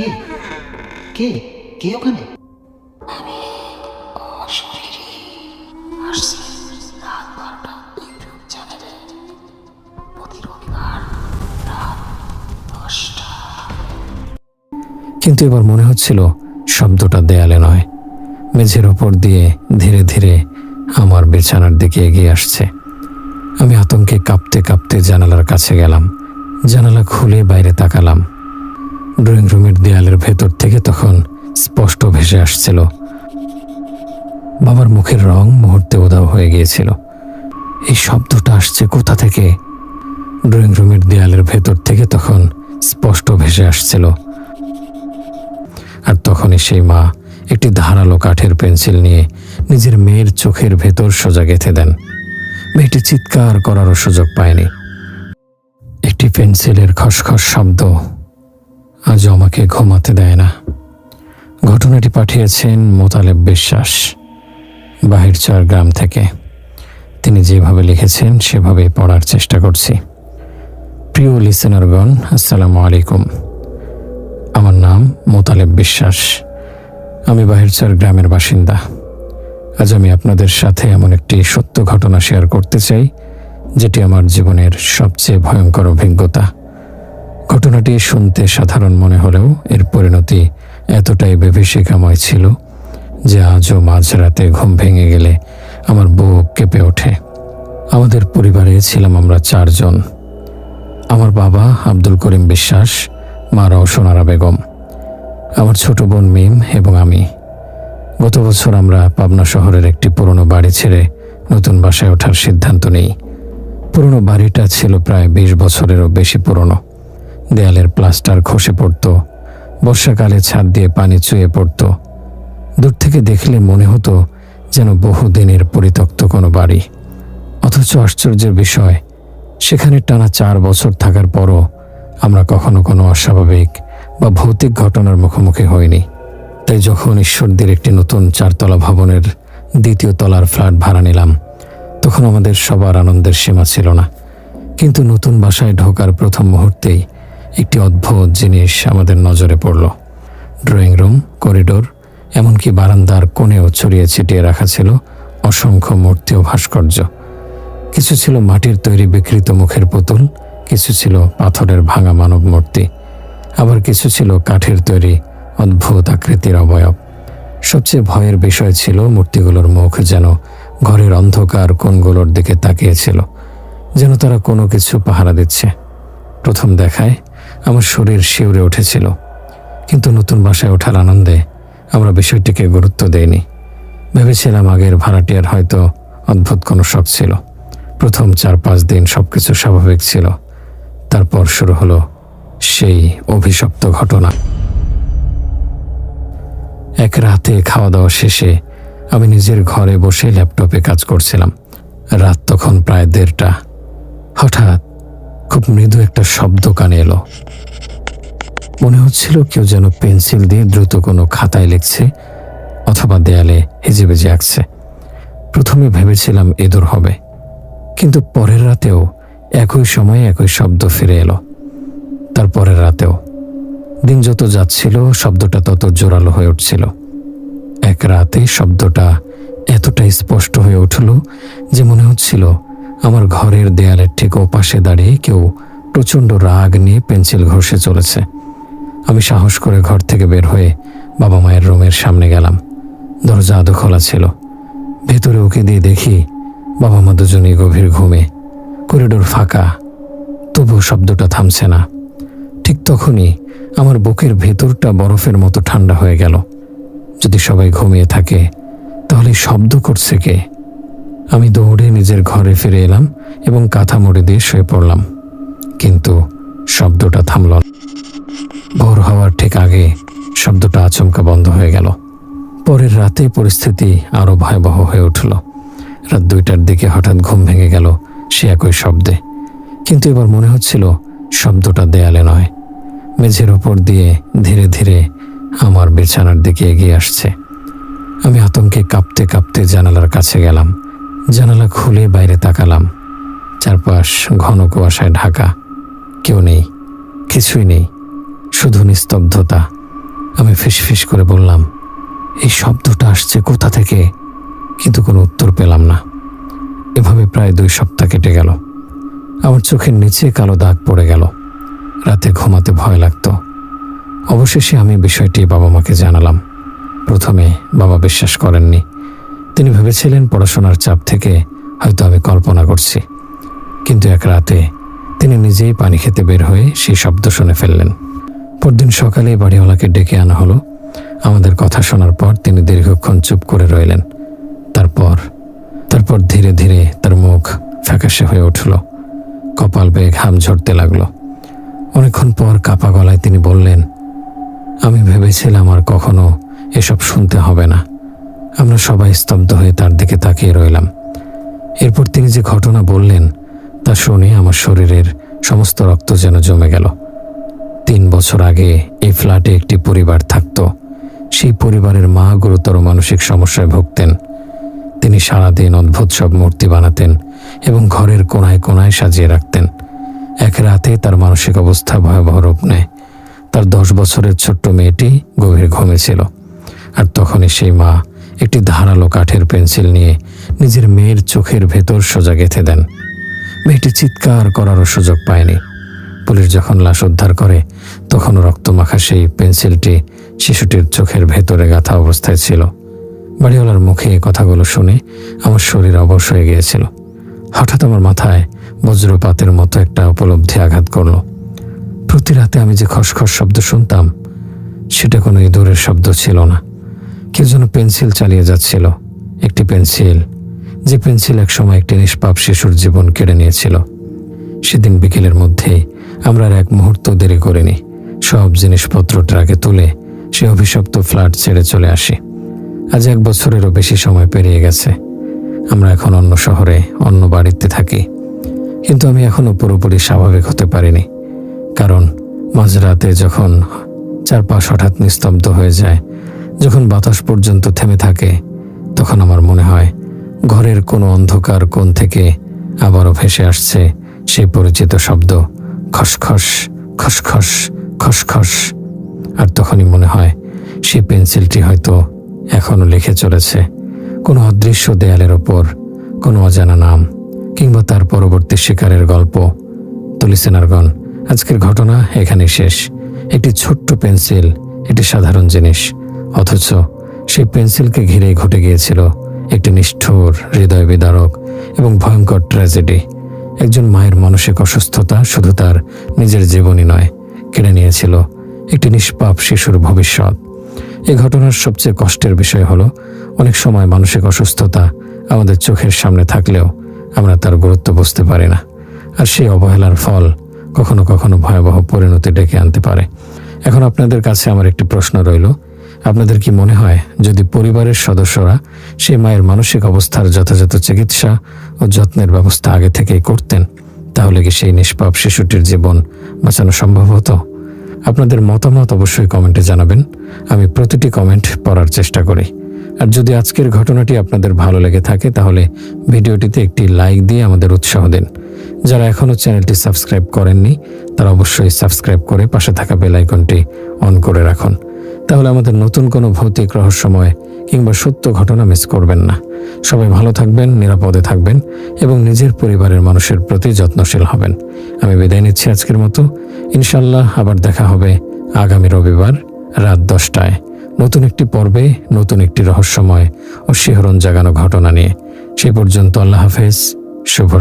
কে কে কে ওখানে? আমি অশরীরী আসছি রাত 12টা ইউটিউব চ্যানেলে প্রতি রবিবার রাত 10টা। কিন্তু এবার মনে হচ্ছিল শব্দটা দেয়ালে নয়, মেঝের ওপর দিয়ে ধীরে ধীরে আমার বিছানার দিকে এগিয়ে আসছে। আমি আতঙ্কে কাঁপতে কাঁপতে জানালার কাছে গেলাম। জানালা খুলে বাইরে তাকালাম। ড্রয়িং রুমের দেয়ালের ভেতর থেকে তখন স্পষ্ট ভেসে আসছিল বাবার মুখের রং মুহূর্তে উধাও হয়ে গিয়েছিল। এই শব্দটা আসছে কোথা থেকে? ড্রয়িং রুমের দেয়ালের ভেতর থেকে তখন স্পষ্ট ভেসে আসছিল। আর তখনই সেই মা একটি ধারালো কাঠের পেন্সিল নিয়ে নিজের মেয়ের চোখের ভেতর সোজা গেঁথে দেন। মেয়েটি চিৎকার করারও সুযোগ পায়নি। একটি পেন্সিলের খসখস শব্দ আজও আমাকে ঘুমাতে দেয় না। ঘটনাটি পাঠিয়েছেন মোতালেব বিশ্বাস, বাহিরচর গ্রাম থেকে। তিনি যেভাবে লিখেছেন সেভাবেই পড়ার চেষ্টা করছি। প্রিয় লিসেনারগণ, আসসালামু আলাইকুম। আমার নাম মোতালেব বিশ্বাস। আমি বাহিরচর গ্রামের বাসিন্দা। আজ আমি আপনাদের সাথে এমন একটি সত্য ঘটনা শেয়ার করতে চাই, যেটি আমার জীবনের সবচেয়ে ভয়ঙ্কর অভিজ্ঞতা। ঘটনাটি শুনতে সাধারণ মনে হলেও এর পরিণতি এতটাই বিভীষিকাময় ছিল যে আজও মাঝরাতে ঘুম ভেঙে গেলে আমার বুক কেঁপে ওঠে। আমাদের পরিবারে ছিলাম আমরা 4 জন। আমার বাবা আব্দুল করিম বিশ্বাস, মা রওশনারা বেগম, আমার ছোট বোন মিম এবং আমি। গত বছর আমরা পাবনা শহরের একটি পুরনো বাড়ি ছেড়ে নতুন বাসায় ওঠার সিদ্ধান্ত নিই। পুরনো বাড়িটা ছিল প্রায় 20 বছরেরও বেশি পুরনো। দেয়ালের প্লাস্টার খসে পড়ত, বর্ষাকালে ছাদ দিয়ে পানি চুয়ে পড়ত। দূর থেকে দেখলে মনে হতো যেন বহুদিনের পরিত্যক্ত কোনো বাড়ি। অথচ আশ্চর্যের বিষয়, সেখানে টানা 4 বছর থাকার পরও আমরা কখনো কোনো অস্বাভাবিক বা ভৌতিক ঘটনার মুখোমুখি হইনি। তাই যখন ঈশ্বরদীর একটি নতুন 4তলা ভবনের 2য় তলার ফ্ল্যাট ভাড়া নিলাম, তখন আমাদের সবার আনন্দের সীমা ছিল না। কিন্তু নতুন বাসায় ঢোকার প্রথম মুহূর্তেই একটি অদ্ভুত জিনিস আমাদের নজরে পড়ল। ড্রয়িং রুম, করিডোর, এমনকি বারান্দার কোণেও ছড়িয়ে ছিটিয়ে রাখা ছিল অসংখ্য মূর্তি ও ভাস্কর্য। কিছু ছিল মাটির তৈরি বিকৃত মুখের পুতুল, কিছু ছিল পাথরের ভাঙা মানব মূর্তি, আবার কিছু ছিল কাঠের তৈরি অদ্ভুত আকৃতির অবয়ব। সবচেয়ে ভয়ের বিষয় ছিল মূর্তিগুলোর মুখ যেন ঘরের অন্ধকার কোণগুলোর দিকে তাকিয়েছিল, যেন তারা কোনো কিছু পাহারা দিচ্ছে। প্রথম দেখায় আমার শরীর শিউরে উঠেছিল, কিন্তু নতুন বাসায় ওঠার আনন্দে আমরা বিষয়টিকে গুরুত্ব দেইনি। ভেবেছিলাম আগের ভাড়াটিয়ার হয়তো অদ্ভুত কোনো শখ ছিল। প্রথম 4-5 দিন সবকিছু স্বাভাবিক ছিল। তারপর শুরু হলো সেই অভিশপ্ত ঘটনা। এক রাতে খাওয়া দাওয়া শেষে আমি নিজের ঘরে বসে ল্যাপটপে কাজ করছিলাম। রাত তখন প্রায় 1:30টা। হঠাৎ খুব মৃদু একটা শব্দ কানে এলো। মনে হচ্ছিল কেউ যেন পেন্সিল দিয়ে দ্রুত কোনো খাতায় লিখছে অথবা দেয়ালে হেজেবেজে আঁকছে। প্রথমে ভেবেছিলাম ইঁদুর হবে, কিন্তু পরের রাতেও একই সময়ে একই শব্দ ফিরে এলো। তারপরের রাতেও। দিন যত যাচ্ছিল শব্দটা তত জোরালো হয়ে উঠছিল। এক রাতে শব্দটা এতটাই স্পষ্ট হয়ে উঠল যে মনে হচ্ছিল আমার ঘরের দেয়ালের ঠিক ওপাশে দাঁড়িয়ে কেউ প্রচণ্ড রাগ নিয়ে পেন্সিল ঘষে চলেছে। আমি সাহস করে ঘর থেকে বের হয়ে বাবা মায়ের রুমের সামনে গেলাম। দরজা আধো খোলা ছিল। ভেতরে উঁকি দিয়ে দেখি বাবা মা দুজনেই গভীর ঘুমে। করিডোর ফাঁকা, তবুও শব্দটা থামছে না। ঠিক তখনই আমার বুকের ভেতরটা বরফের মতো ঠান্ডা হয়ে গেল। যদি সবাই ঘুমিয়ে থাকে তাহলে শব্দ করছে কে? আমি দৌড়ে নিজের ঘরে ফিরে এলাম এবং কাঁথা মুড়ি দিয়ে শুয়ে পড়লাম। কিন্তু শব্দটা থামল না। ভোর হওয়ার ঠিক আগে শব্দটা আচমকা বন্ধ হয়ে গেল। পরের রাতে পরিস্থিতি আরো ভয়াবহ হয়ে উঠল। রাত 2টার দিকে হঠাৎ ঘুম ভেঙে গেল সে একই শব্দে। কিন্তু এবার মনে হচ্ছিল শব্দটা দেয়ালে নয়, মেঝের ওপর দিয়ে ধীরে ধীরে আমার বিছানার দিকে এগিয়ে আসছে। আমি আতঙ্কে কাঁপতে কাঁপতে জানালার কাছে গেলাম। জানালা খুলে বাইরে তাকালাম। চারপাশ ঘন কুয়াশায় ঢাকা। কেউ নেই, কিছুই নেই, শুধু নিস্তব্ধতা আমি ফিসফিস করে বললাম, এই শব্দটা আসছে কোথা থেকে? কিন্তু কোনো উত্তর পেলাম না। এভাবে প্রায় 2 সপ্তাহ কেটে গেল। আমার চোখের নিচে কালো দাগ পড়ে গেল। রাতে ঘুমাতে ভয় লাগতো। অবশেষে আমি বিষয়টি বাবা মাকে জানালাম। প্রথমে বাবা বিশ্বাস করেননি। তিনি ভেবেছিলেন পড়াশোনার চাপ থেকে হয়তো আমি কল্পনা করছি। কিন্তু এক রাতে তিনি নিজেই পানি খেতে বের হয়ে সেই শব্দ শুনে ফেললেন। পরদিন সকালে বাড়িওয়ালাকে ডেকে আনা হলো। আমাদের কথা শোনার পর তিনি দীর্ঘক্ষণ চুপ করে রইলেন। তারপর ধীরে ধীরে তার মুখ ফ্যাকাশে হয়ে উঠল। কপাল বেয়ে ঘাম ঝরতে লাগলো। অনেকক্ষণ পর কাপা গলায় তিনি বললেন, আমি ভেবেছিলাম আর কখনো এসব শুনতে হবে না। আমরা সবাই স্তব্ধ হয়ে তার দিকে তাকিয়ে রইলাম। এরপর তিনি যে ঘটনা বললেন তা শুনে আমার শরীরের সমস্ত রক্ত যেন জমে গেল। 3 বছর আগে এই ফ্ল্যাটে একটি পরিবার থাকত। সেই পরিবারের মা গুরুতর মানসিক সমস্যায় ভুগতেন। তিনি সারাদিন অদ্ভুত সব মূর্তি বানাতেন এবং ঘরের কোনায় কোনায় সাজিয়ে রাখতেন। এক রাতে তার মানসিক অবস্থা ভয়াবহ রূপ নেয়। তার 10 বছরের ছোট্ট মেয়েটি গভীর ঘুমে ছিল। আর তখনই সেই মা একটি ধারালো কাঠের পেন্সিল নিয়ে নিজের মেয়ের চোখের ভেতর সোজা গেঁথে দেন। মেয়েটি চিৎকার করারও সুযোগ পায়নি। পুলিশ যখন লাশ উদ্ধার করে তখনও রক্তমাখা সেই পেন্সিলটি শিশুটির চোখের ভেতরে গাঁথা অবস্থায় ছিল। বাড়িওয়ালার মুখে এই কথাগুলো শুনে আমার শরীর অবশ হয়ে গিয়েছিল। হঠাৎ আমার মাথায় বজ্রপাতের মতো একটা উপলব্ধি আঘাত করল। প্রতি রাতে আমি যে খসখস শব্দ শুনতাম সেটা কোনো ইঁদুরের শব্দ ছিল না। কেউ যেন পেন্সিল চালিয়ে যাচ্ছিল। একটি পেন্সিল, যে পেন্সিল একসময় একটি নিষ্পাপ শিশুর জীবন কেড়ে নিয়েছিল। সেদিন বিকেলের মধ্যেই আমরা আর এক মুহূর্ত দেরি করিনি। সব জিনিসপত্র ট্রাকে তুলে সে অভিশপ্ত ফ্ল্যাট ছেড়ে চলে আসি। আজ 1 বছরেরও বেশি সময় পেরিয়ে গেছে। আমরা এখন অন্য শহরে, অন্য বাড়িতে থাকি। কিন্তু আমি এখনো পুরোপুরি স্বাভাবিক হতে পারিনি। কারণ মাঝরাতে যখন চারপাশ হঠাৎ নিস্তব্ধ হয়ে যায়, যখন বাতাস পর্যন্ত থেমে থাকে, তখন আমার মনে হয় ঘরের কোনো অন্ধকার কোণ থেকে আবারও ভেসে আসছে সেই পরিচিত শব্দ, খসখস খসখস খসখস। আর তখনই মনে হয় সেই পেন্সিলটি হয়তো এখনো লিখে চলেছে কোনো অদৃশ্য দেয়ালের ওপর কোনো অজানা নাম, কিংবা তার পরবর্তী শিকারের গল্প। তো লিসেনারগণ, আজকের ঘটনা এখানেই শেষ। একটি ছোট্ট পেন্সিল, একটি সাধারণ জিনিস, অথচ সেই পেন্সিলকে ঘিরেই ঘটে গিয়েছিল একটি নিষ্ঠুর, হৃদয় বিদারক এবং ভয়ঙ্কর ট্র্যাজেডি। একজন মায়ের মানসিক অসুস্থতা শুধু তার নিজের জীবনই নয়, কেড়ে নিয়েছিল একটি নিষ্পাপ শিশুর ভবিষ্যৎ। এই ঘটনার সবচেয়ে কষ্টের বিষয় হলো, অনেক সময় মানসিক অসুস্থতা আমাদের চোখের সামনে থাকলেও আমরা তার গুরুত্ব বুঝতে পারি না। আর সেই অবহেলার ফল কখনো কখনো ভয়াবহ পরিণতি ডেকে আনতে পারে। এখন আপনাদের কাছে আমার একটি প্রশ্ন রইল, আপনাদের কি মনে হয় যদি পরিবারের সদস্যরা সেই মায়ের মানসিক অবস্থার যথাযথ চিকিৎসা ও যত্নের ব্যবস্থা আগে থেকেই করতেন, তাহলে কি সেই নিষ্পাপ শিশুটির জীবন বাঁচানো সম্ভব হতো? আপনাদের মতামত অবশ্যই কমেন্টে জানাবেন। আমি প্রতিটি কমেন্ট পড়ার চেষ্টা করি। আর যদি আজকের ঘটনাটি আপনাদের ভালো লেগে থাকে তাহলে ভিডিওটিতে একটি লাইক দিয়ে আমাদের উৎসাহ দিন। যারা এখনও চ্যানেলটি সাবস্ক্রাইব করেননি তারা অবশ্যই সাবস্ক্রাইব করে পাশে থাকা বেল আইকনটি অন করে রাখুন। তাহলে আমাদের নতুন কোনো ভৌতিক রহস্যময় কিংবা সত্য ঘটনা মিস করবেন না। সবাই ভালো থাকবেন, নিরাপদে থাকবেন এবং নিজের পরিবারের মানুষের প্রতি যত্নশীল হবেন। আমি বিদায় নিচ্ছি আজকের মতো। ইনশাল্লাহ আবার দেখা হবে আগামী রবিবার রাত 10টায় নতুন একটি পর্বে, নতুন একটি রহস্যময় ও শিহরণ জাগানো ঘটনা নিয়ে। সেই পর্যন্ত আল্লাহ হাফেজ, শুভ।